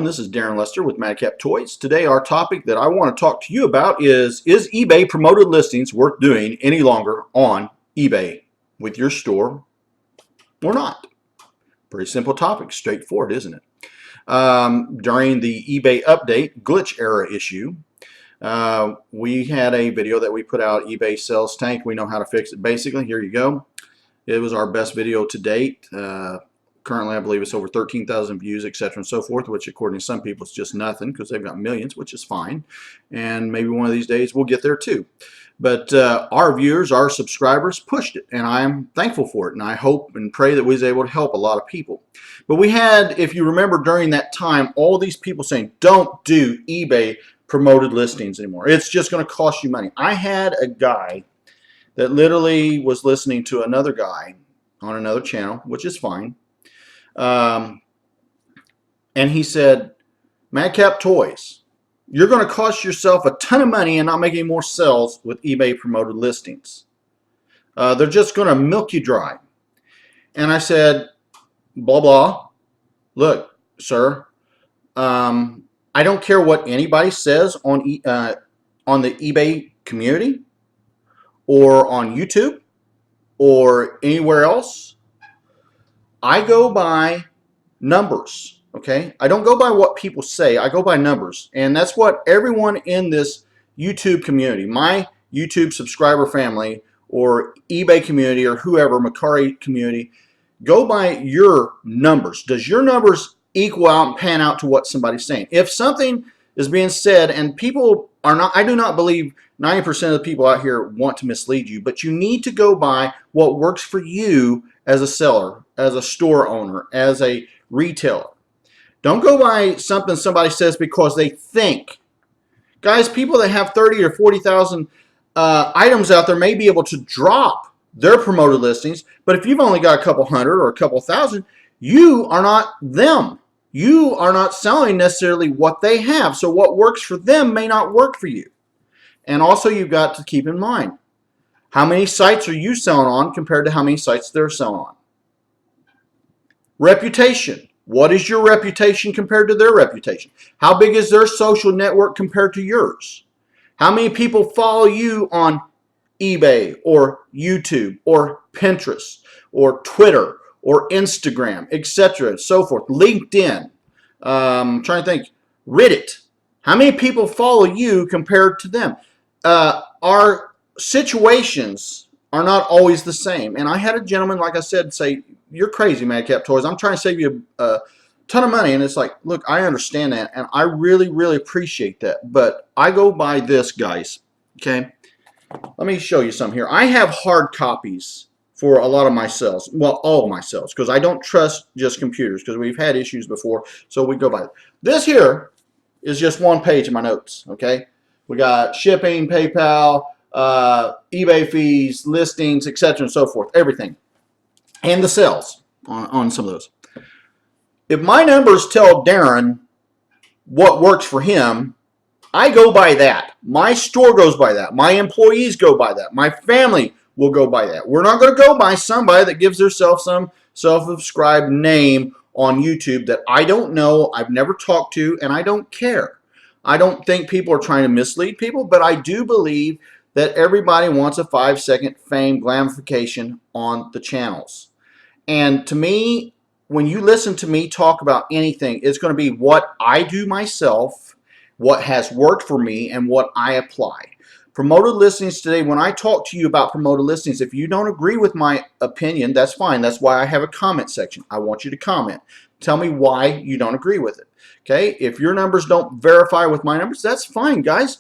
This is Darren Lester with Madcap Toys. Today our topic that I want to talk to you about is eBay promoted listings worth doing any longer on eBay with your store or not? Pretty simple topic, straightforward, isn't it? During the eBay update glitch era issue, we had a video that we put out, eBay sales tank. We know how to fix it basically. Here you go. It was our best video to date. Currently, I believe it's over 13,000 views, etc. and so forth, which according to some people is just nothing because they've got millions, which is fine. And maybe one of these days we'll get there too. But our viewers, our subscribers pushed it, and I'm thankful for it. And I hope and pray that we was able to help a lot of people. But we had, if you remember during that time, all these people saying, don't do eBay promoted listings anymore. It's just going to cost you money. I had a guy that literally was listening to another guy on another channel, which is fine. And he said, Madcap Toys, you're going to cost yourself a ton of money and not make any more sales with eBay promoted listings. They're just going to milk you dry. And I said, blah, blah. Look, sir, I don't care what anybody says on the eBay community or on YouTube or anywhere else. I go by numbers, okay? I don't go by what people say. I go by numbers. And that's what everyone in this YouTube community, my YouTube subscriber family or eBay community or whoever, Macari community, go by your numbers. Does your numbers equal out and pan out to what somebody's saying? If something is being said and people are not, I do not believe 90% of the people out here want to mislead you, but you need to go by what works for you as a seller, as a store owner, as a retailer. Don't go by something somebody says because they think. Guys, people that have 30 or 40,000 items out there may be able to drop their promoted listings, but if you've only got a couple hundred or a couple thousand, you are not them. You are not selling necessarily what they have, so what works for them may not work for you. And also you've got to keep in mind, how many sites are you selling on compared to how many sites they're selling on? Reputation. What is your reputation compared to their reputation? How big is their social network compared to yours? How many people follow you on eBay or YouTube or Pinterest or Twitter or Instagram, etc. and so forth? LinkedIn. I'm trying to think. Reddit. How many people follow you compared to them? Our situations are not always the same. And I had a gentleman, like I said, say, you're crazy, Madcap Toys. I'm trying to save you a ton of money. And it's like, look, I understand that. And I really, really appreciate that. But I go by this, guys. Okay? Let me show you some here. I have hard copies for a lot of my sales. Well, all of my sales. Because I don't trust just computers. Because we've had issues before. So we go by it. This here is just one page of my notes. Okay? We got shipping, PayPal, eBay fees, listings, etc. and so forth, everything. And the sales on some of those. If my numbers tell Darren what works for him, I go by that. My store goes by that. My employees go by that. My family will go by that. We're not going to go by somebody that gives themselves some self-described name on YouTube that I don't know, I've never talked to, and I don't care. I don't think people are trying to mislead people, but I do believe that everybody wants a 5-second fame glamification on the channels. And to me, when you listen to me talk about anything, it's going to be what I do myself, what has worked for me, and what I apply. Promoted listings today, when I talk to you about promoted listings, if you don't agree with my opinion, that's fine. That's why I have a comment section. I want you to comment. Tell me why you don't agree with it. Okay? If your numbers don't verify with my numbers, that's fine, guys.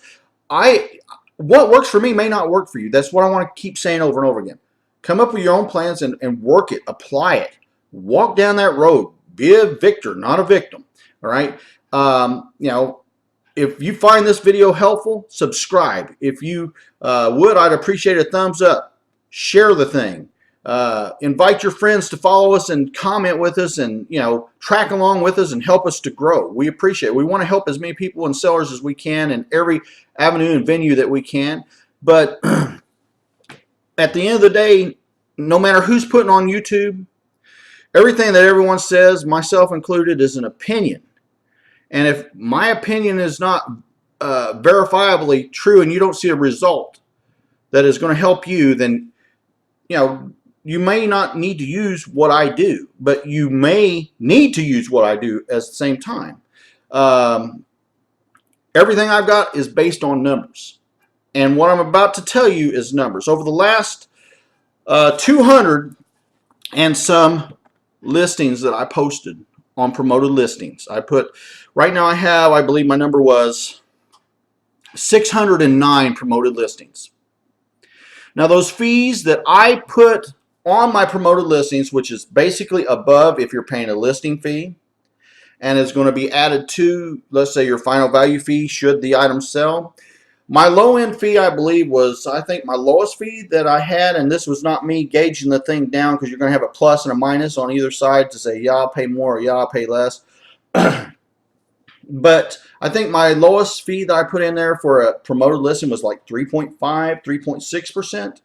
What works for me may not work for you. That's what I want to keep saying over and over again. Come up with your own plans and work it. Apply it. Walk down that road. Be a victor, not a victim. All right? You know, if you find this video helpful, subscribe. If you would, I'd appreciate a thumbs up. Share the thing. Invite your friends to follow us and comment with us and, you know, track along with us and help us to grow. We appreciate it. We want to help as many people and sellers as we can in every avenue and venue that we can. But at the end of the day, no matter who's putting on YouTube, everything that everyone says, myself included, is an opinion. And if my opinion is not verifiably true and you don't see a result that is going to help you, then you may not need to use what I do, but you may need to use what I do at the same time. Everything I've got is based on numbers. And what I'm about to tell you is numbers. Over the last 200 and some listings that I posted on promoted listings, right now I believe my number was 609 promoted listings. Now those fees that I put on my promoted listings, which is basically above if you're paying a listing fee, and is going to be added to, let's say, your final value fee should the item sell. My low end fee, I believe, was, I think, my lowest fee that I had, and this was not me gauging the thing down, because you're going to have a plus and a minus on either side to say, yeah, I'll pay more, or yeah, I'll pay less. But I think my lowest fee that I put in there for a promoted listing was like 3.5, 3.6%.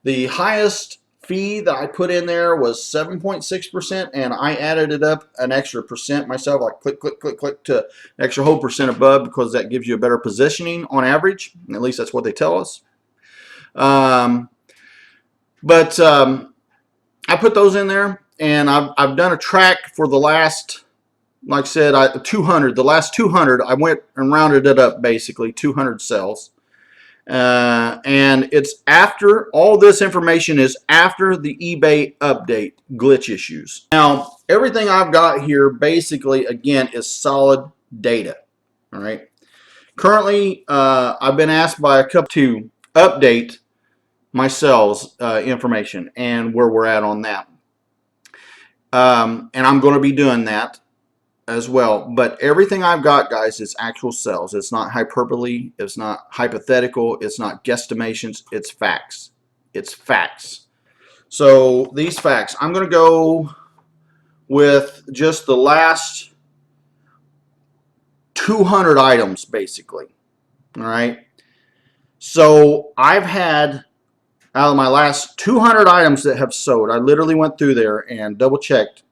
The highest fee that I put in there was 7.6%, and I added it up an extra percent myself, like click, click, click, click, to an extra whole percent above, because that gives you a better positioning on average. At least that's what they tell us. I put those in there, and I've done a track for the last, like I said, the last 200, I went and rounded it up, basically 200 sales. And it's after, all this information is after the eBay update glitch issues. Now, everything I've got here basically, again, is solid data. All right. Currently, I've been asked by a couple to update my sales information and where we're at on that. And I'm going to be doing that as well, but everything I've got, guys, is actual sales. It's not hyperbole, it's not hypothetical, it's not guesstimations, it's facts. It's facts. So these facts, I'm going to go with just the last 200 items, basically. All right. So I've had, out of my last 200 items that have sold, I literally went through there and double checked.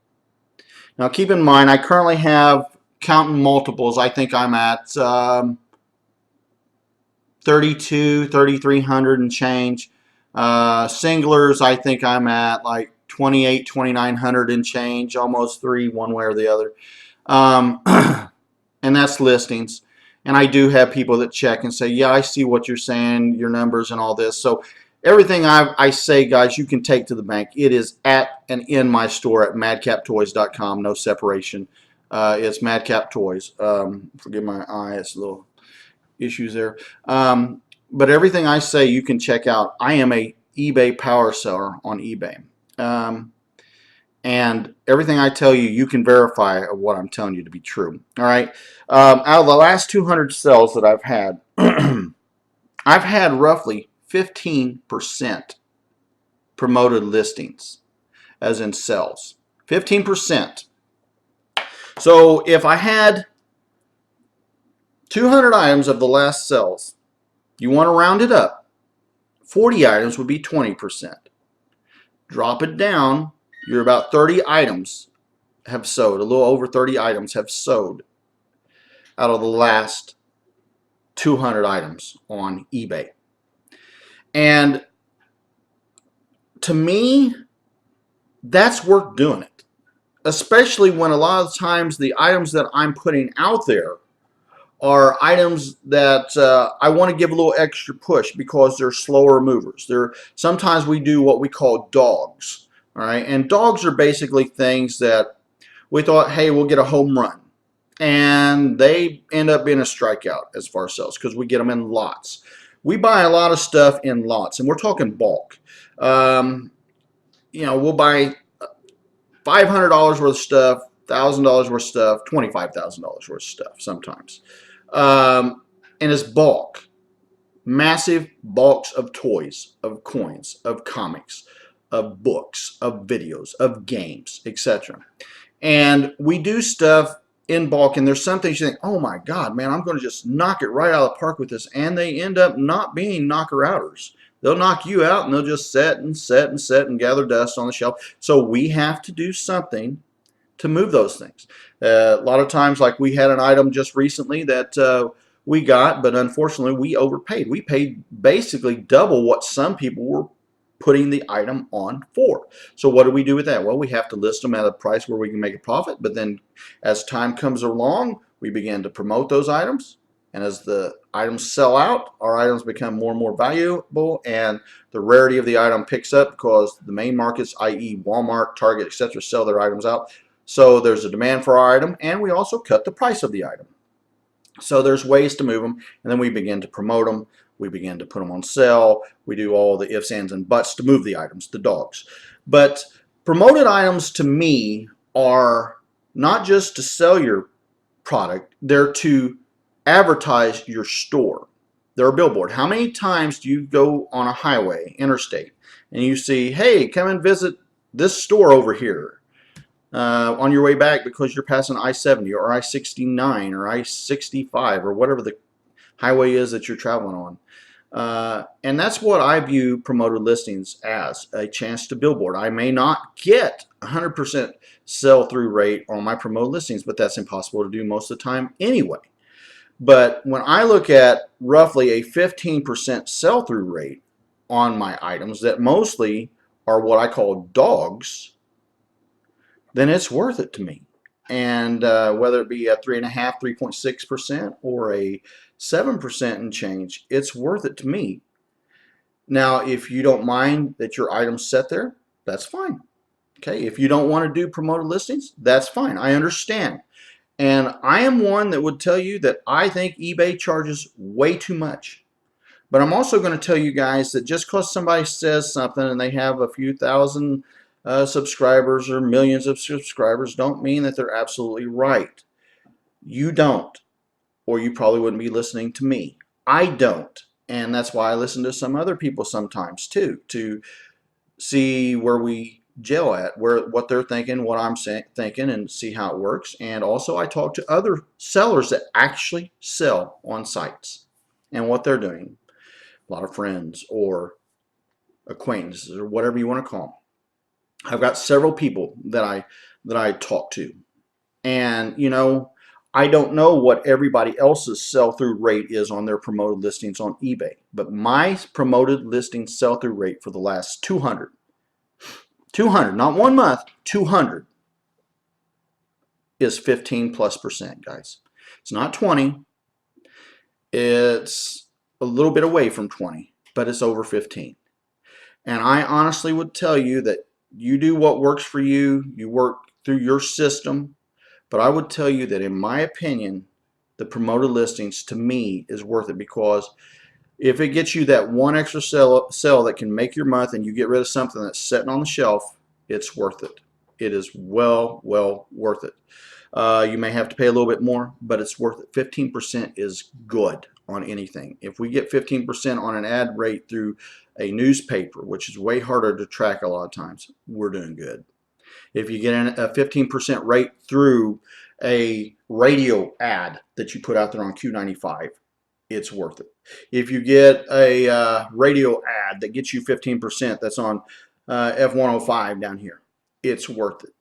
Now keep in mind, I currently have, counting multiples, I think I'm at 3,300 and change. Singlers, I think I'm at like 2,900 and change, almost 3 one way or the other. And that's listings. And I do have people that check and say, yeah, I see what you're saying, your numbers and all this. So everything I say, guys, you can take to the bank. It is at and in my store at madcaptoys.com. No separation. It's Madcap Toys. Forgive my eye. It's a little issues there. But everything I say, you can check out. I am a eBay power seller on eBay. And everything I tell you, you can verify of what I'm telling you to be true. All right. Out of the last 200 sales that I've had, I've had roughly 15% promoted listings, as in sales. 15%. So if I had 200 items of the last sales, you want to round it up, 40 items would be 20%. Drop it down, you're about 30 items have sold, a little over 30 items have sold out of the last 200 items on eBay. And to me, that's worth doing it, especially when a lot of times the items that I'm putting out there are items that I want to give a little extra push because they're slower movers. Sometimes we do what we call dogs, all right? And dogs are basically things that we thought, hey, we'll get a home run. And they end up being a strikeout as far as sales because we get them in lots. We buy a lot of stuff in lots, and we're talking bulk. We'll buy $500 worth of stuff, $1,000 worth of stuff, $25,000 worth of stuff sometimes. And it's bulk. Massive bulks of toys, of coins, of comics, of books, of videos, of games, etc. And we do stuff in bulk, and there's some things you think, oh my God, man, I'm going to just knock it right out of the park with this, and they end up not being knocker-outers. They'll knock you out, and they'll just set and set and set and gather dust on the shelf. So we have to do something to move those things. A lot of times, like we had an item just recently that we got, but unfortunately we overpaid. We paid basically double what some people were putting the item on for. So what do we do with that? Well, we have to list them at a price where we can make a profit, but then as time comes along, we begin to promote those items. And as the items sell out, our items become more and more valuable, and the rarity of the item picks up because the main markets, i.e. Walmart, Target, etc., sell their items out. So there's a demand for our item, and we also cut the price of the item. So there's ways to move them, and then we begin to promote them. We begin to put them on sale. We do all the ifs, ands, and buts to move the items, the dogs. But promoted items to me are not just to sell your product, they're to advertise your store. They're a billboard. How many times do you go on a highway, interstate, and you see, hey, come and visit this store over here on your way back because you're passing I-70 or I-69 or I-65 or whatever the highway is that you're traveling on. And that's what I view promoted listings as, a chance to billboard. I may not get 100% sell-through rate on my promoted listings, but that's impossible to do most of the time anyway. But when I look at roughly a 15% sell-through rate on my items that mostly are what I call dogs, then it's worth it to me. And whether it be a 3.5%, 3.6% or a 7% and change, it's worth it to me. Now, if you don't mind that your items set there, that's fine. Okay, if you don't want to do promoted listings, that's fine. I understand. And I am one that would tell you that I think eBay charges way too much. But I'm also going to tell you guys that just because somebody says something and they have a few thousand subscribers or millions of subscribers don't mean that they're absolutely right. You don't, or you probably wouldn't be listening to me. I don't, and that's why I listen to some other people sometimes too, to see where we gel at, what they're thinking, what I'm thinking, and see how it works. And also I talk to other sellers that actually sell on sites and what they're doing. A lot of friends or acquaintances or whatever you want to call them. I've got several people that I talk to, and you know, I don't know what everybody else's sell-through rate is on their promoted listings on eBay, but my promoted listing sell-through rate for the last 200, not 1 month, 200 is 15+%, guys. It's not 20. It's a little bit away from 20, but it's over 15. And I honestly would tell you that you do what works for you. You work through your system. But I would tell you that in my opinion, the promoted listings to me is worth it, because if it gets you that one extra sell that can make your month and you get rid of something that's sitting on the shelf, it's worth it. It is well worth it. You may have to pay a little bit more, but it's worth it. 15% is good on anything. If we get 15% on an ad rate through a newspaper, which is way harder to track a lot of times, we're doing good. If you get a 15% rate through a radio ad that you put out there on Q95, it's worth it. If you get a radio ad that gets you 15% that's on F105 down here, it's worth it.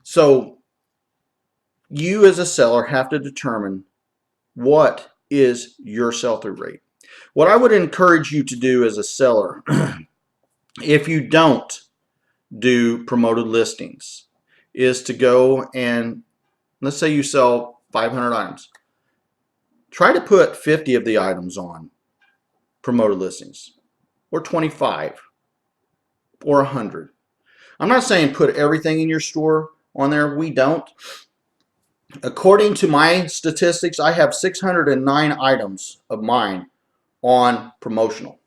So you as a seller have to determine what is your sell-through rate. What I would encourage you to do as a seller, if you don't do promoted listings, is to go and, let's say you sell 500 items. Try to put 50 of the items on promoted listings, or 25, or 100. I'm not saying put everything in your store on there. We don't. According to my statistics, I have 609 items of mine on promotional.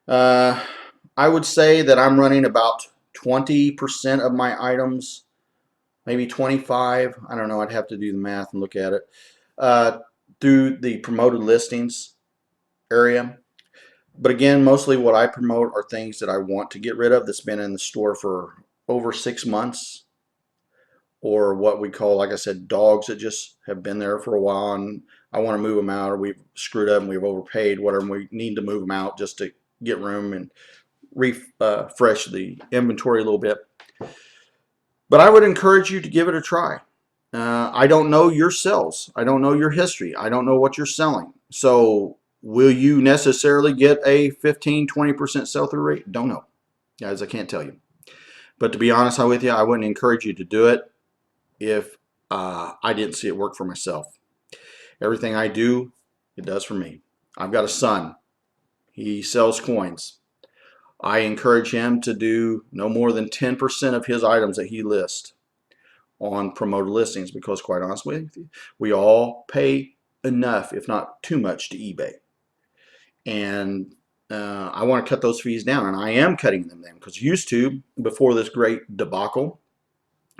I would say that I'm running about 20% of my items, maybe 25, I don't know, I'd have to do the math and look at it, through the promoted listings area. But again, mostly what I promote are things that I want to get rid of that's been in the store for over 6 months, or what we call, like I said, dogs that just have been there for a while and I want to move them out, or we've screwed up and we've overpaid, whatever, and we need to move them out just to get room and refresh the inventory a little bit. But I would encourage you to give it a try. I don't know your sales. I don't know your history. I don't know what you're selling. So will you necessarily get a 15, 20% sell-through rate? Don't know. Guys, I can't tell you. But to be honest with you, I wouldn't encourage you to do it if I didn't see it work for myself. Everything I do, it does for me. I've got a son. He sells coins. I encourage him to do no more than 10% of his items that he lists on promoted listings, because quite honestly, we all pay enough, if not too much, to eBay. And I want to cut those fees down, and I am cutting them down, because used to, before this great debacle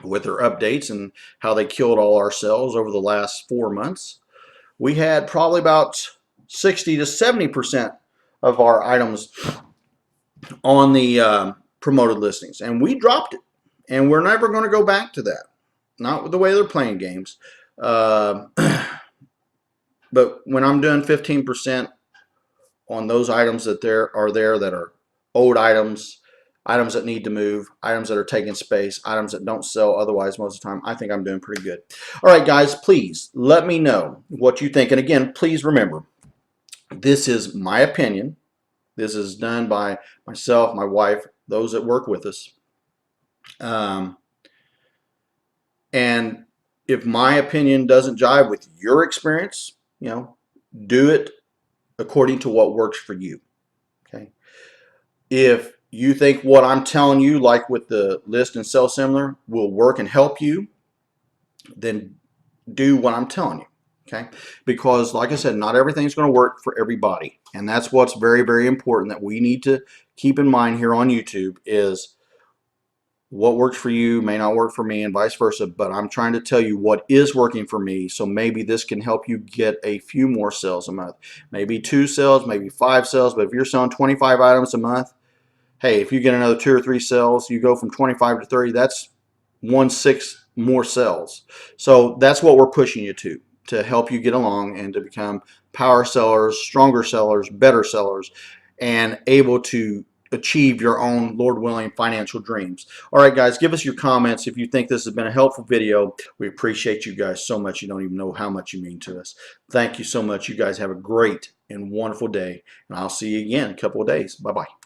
with their updates and how they killed all our sales over the last 4 months, we had probably about 60 to 70% of our items on the promoted listings, and we dropped it, and we're never going to go back to that. Not with the way they're playing games. But when I'm doing 15% on those items that are that are old items, items that need to move, items that are taking space, items that don't sell otherwise most of the time, I think I'm doing pretty good. All right, guys, please let me know what you think. And again, please remember, this is my opinion. This is done by myself, my wife, those that work with us. And if my opinion doesn't jive with your experience, do it according to what works for you. Okay. If you think what I'm telling you, like with the list and sell similar, will work and help you, then do what I'm telling you. Okay. Because like I said, not everything's going to work for everybody. And that's what's very, very important that we need to keep in mind here on YouTube is what works for you may not work for me and vice versa, but I'm trying to tell you what is working for me, so maybe this can help you get a few more sales a month. Maybe 2 sales, maybe 5 sales, but if you're selling 25 items a month, hey, if you get another 2 or 3 sales, you go from 25 to 30, that's 1/6 more sales. So that's what we're pushing you to help you get along and to become power sellers, stronger sellers, better sellers, and able to achieve your own, Lord willing, financial dreams. All right, guys, give us your comments if you think this has been a helpful video. We appreciate you guys so much. You don't even know how much you mean to us. Thank you so much. You guys have a great and wonderful day, and I'll see you again in a couple of days. Bye-bye.